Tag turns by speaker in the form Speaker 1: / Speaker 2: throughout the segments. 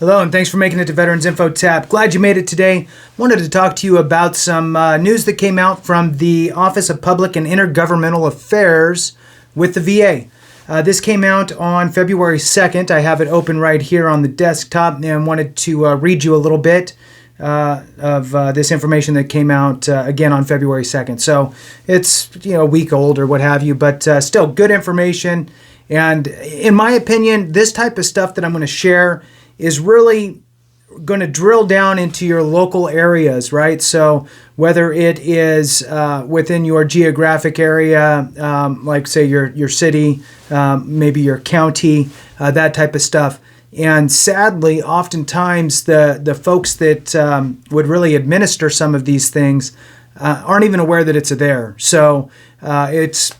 Speaker 1: Hello, and thanks for making it to Veterans Info Tap. Glad you made it today. Wanted to talk to you about some news that came out from the Office of Public and Intergovernmental Affairs with the VA. This came out on February 2nd. I have it open right here on the desktop and wanted to read you a little bit of this information that came out again on February 2nd. So it's a week old or what have you, but still good information. And in my opinion, this type of stuff that I'm going to share is really going to drill down into your local areas, right? So whether it is within your geographic area, like say your city, maybe your county, that type of stuff. And sadly, oftentimes the folks that would really administer some of these things aren't even aware that it's there. So it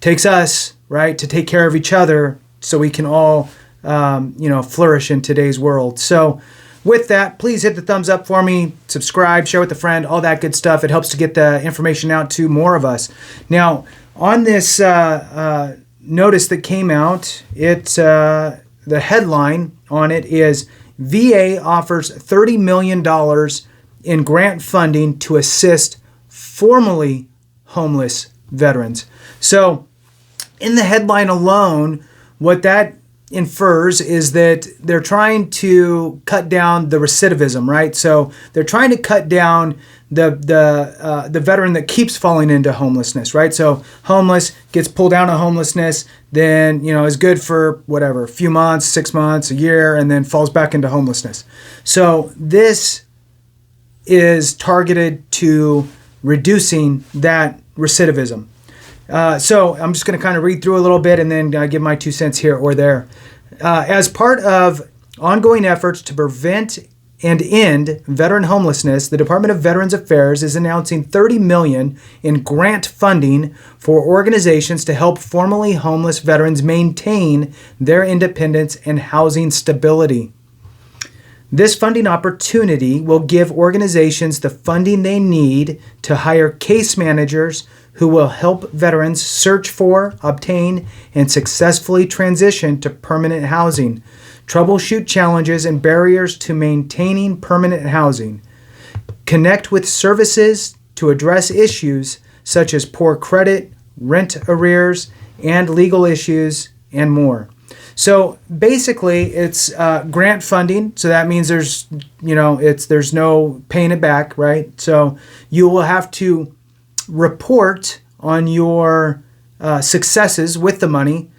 Speaker 1: takes us, right, to take care of each other so we can all flourish in today's world. So with that, please hit the thumbs up for me, subscribe, share with a friend, all that good stuff. It helps to get the information out to more of us. Now, on this notice that came out, the headline on it is VA offers $30 million in grant funding to assist formerly homeless veterans. So in the headline alone, what that infers is that they're trying to cut down the recidivism, right? So they're trying to cut down the veteran that keeps falling into homelessness, right? So homeless, gets pulled down to homelessness, then is good for whatever, a few months, 6 months, a year, and then falls back into homelessness. So this is targeted to reducing that recidivism. So I'm just going to kind of read through a little bit and then give my 2 cents here or there. As part of ongoing efforts to prevent and end veteran homelessness, the Department of Veterans Affairs is announcing $30 million in grant funding for organizations to help formerly homeless veterans maintain their independence and housing stability. This funding opportunity will give organizations the funding they need to hire case managers who will help veterans search for, obtain, and successfully transition to permanent housing, troubleshoot challenges and barriers to maintaining permanent housing, connect with services to address issues such as poor credit, rent arrears, and legal issues, and more. So basically, it's grant funding. So that means there's no paying it back, right? So you will have to report on your successes with the money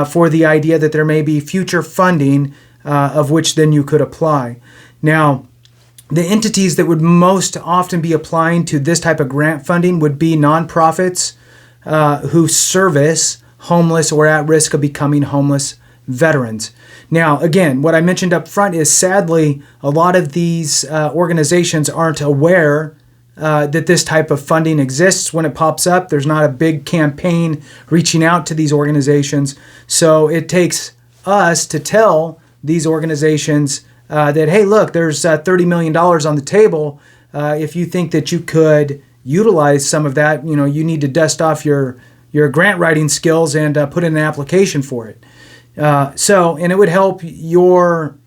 Speaker 1: for the idea that there may be future funding of which then you could apply. Now, the entities that would most often be applying to this type of grant funding would be nonprofits who service homeless or at risk of becoming homeless veterans. Now, again, what I mentioned up front is sadly, a lot of these organizations aren't aware that this type of funding exists when it pops up. There's not a big campaign reaching out to these organizations. So it takes us to tell these organizations that, hey, look, there's $30 million on the table. If you think that you could utilize some of that, you need to dust off your grant writing skills and put in an application for it. And it would help your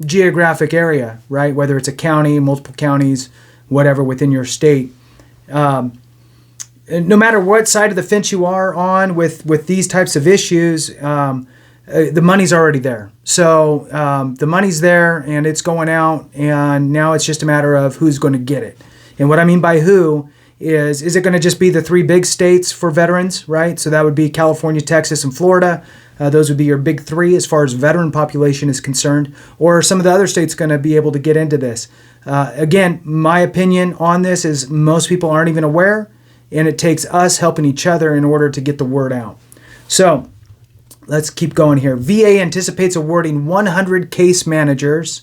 Speaker 1: geographic area, right? Whether it's a county, multiple counties, whatever within your state. No matter what side of the fence you are on with these types of issues, the money's already there. So the money's there and it's going out, and now it's just a matter of who's going to get it. And what I mean by who is it going to just be the 3 big states for veterans, right? So that would be California, Texas, and Florida. Those would be your big 3 as far as veteran population is concerned. Or are some of the other states going to be able to get into this? Again, my opinion on this is most people aren't even aware, and it takes us helping each other in order to get the word out. So let's keep going here. VA anticipates awarding 100 case managers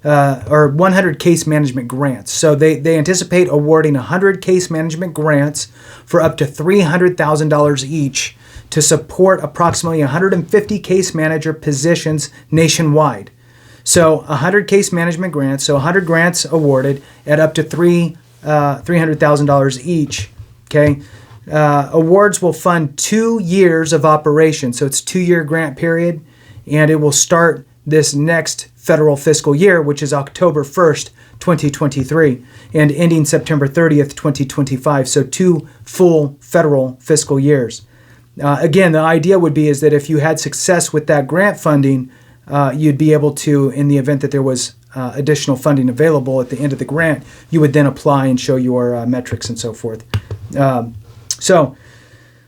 Speaker 1: or 100 case management grants. So they anticipate awarding 100 case management grants for up to $300,000 each to support approximately 150 case manager positions nationwide. So 100 case management grants, so 100 grants awarded at up to $300,000 each. Okay, awards will fund 2 years of operation, so it's 2-year grant period, and it will start this next federal fiscal year, which is October 1st, 2023, and ending September 30th, 2025. So 2 full federal fiscal years. Again, the idea would be is that if you had success with that grant funding, you'd be able to, in the event that there was additional funding available at the end of the grant, you would then apply and show your metrics and so forth. So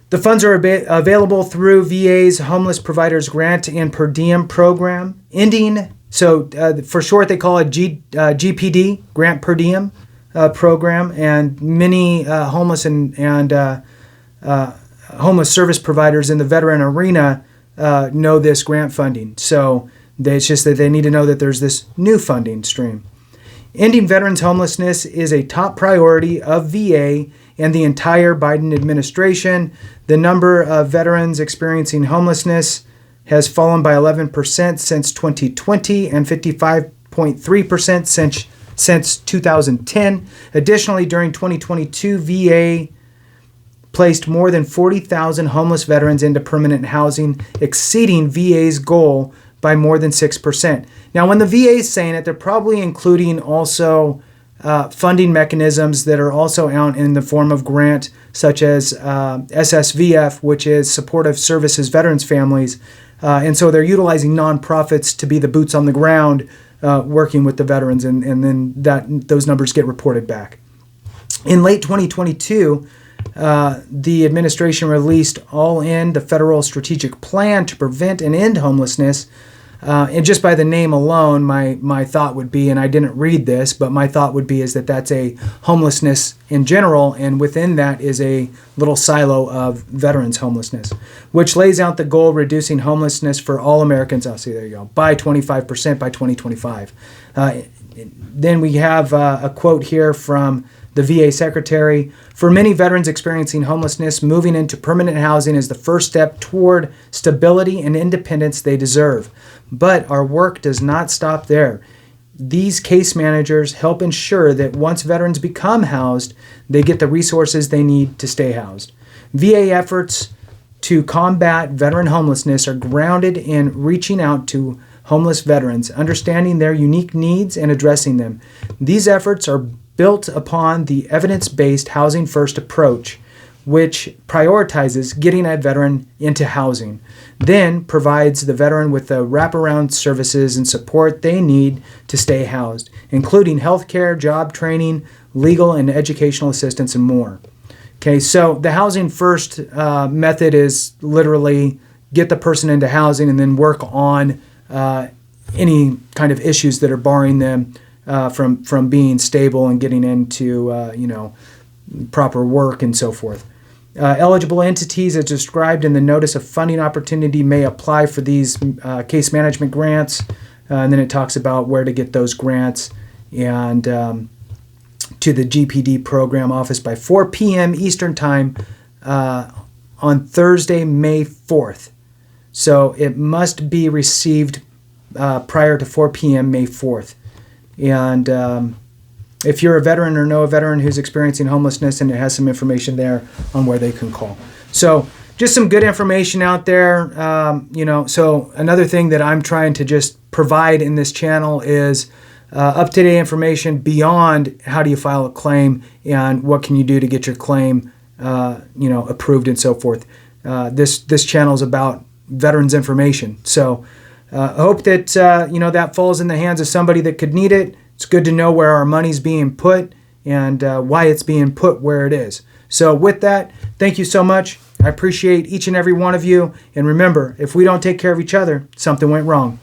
Speaker 1: the funds are available through VA's Homeless Providers Grant and Per Diem program, ending, so for short they call it GPD, Grant Per Diem program, and many homeless and homeless service providers in the veteran arena know this grant funding. So it's just that they need to know that there's this new funding stream. Ending veterans homelessness is a top priority of VA and the entire Biden administration. The number of veterans experiencing homelessness has fallen by 11% since 2020 and 55.3% since 2010. Additionally, during 2022, VA placed more than 40,000 homeless veterans into permanent housing, exceeding VA's goal by more than 6%. Now, when the VA is saying it, they're probably including also funding mechanisms that are also out in the form of grant, such as SSVF, which is Supportive Services Veterans Families. And so they're utilizing nonprofits to be the boots on the ground working with the veterans, and then those numbers get reported back. In late 2022, the administration released the Federal Strategic Plan to Prevent and End Homelessness. And just by the name alone, my thought would be, and I didn't read this, but my thought would be is that that's a homelessness in general, and within that is a little silo of veterans homelessness, which lays out the goal reducing homelessness for all Americans, there you go, by 25% by 2025. Then we have a quote here from the VA secretary. For many veterans experiencing homelessness, moving into permanent housing is the first step toward stability and independence they deserve. But our work does not stop there. These case managers help ensure that once veterans become housed, they get the resources they need to stay housed. VA efforts to combat veteran homelessness are grounded in reaching out to homeless veterans, understanding their unique needs and addressing them. These efforts are built upon the evidence-based Housing First approach, which prioritizes getting a veteran into housing, then provides the veteran with the wraparound services and support they need to stay housed, including healthcare, job training, legal and educational assistance, and more. Okay, so the Housing First method is literally get the person into housing and then work on any kind of issues that are barring them from being stable and getting into proper work and so forth. Eligible entities as described in the Notice of Funding Opportunity may apply for these case management grants, and then it talks about where to get those grants and to the GPD program office by 4 p.m. Eastern Time on Thursday, May 4th. So it must be received prior to 4 p.m. May 4th. And if you're a veteran or know a veteran who's experiencing homelessness, and it has some information there on where they can call. So just some good information out there. So another thing that I'm trying to just provide in this channel is up-to-date information beyond how do you file a claim and what can you do to get your claim approved and so forth. This channel is about veterans information. So I hope that that falls in the hands of somebody that could need it. It's good to know where our money's being put and why it's being put where it is. So with that, thank you so much. I appreciate each and every one of you. And remember, if we don't take care of each other, something went wrong.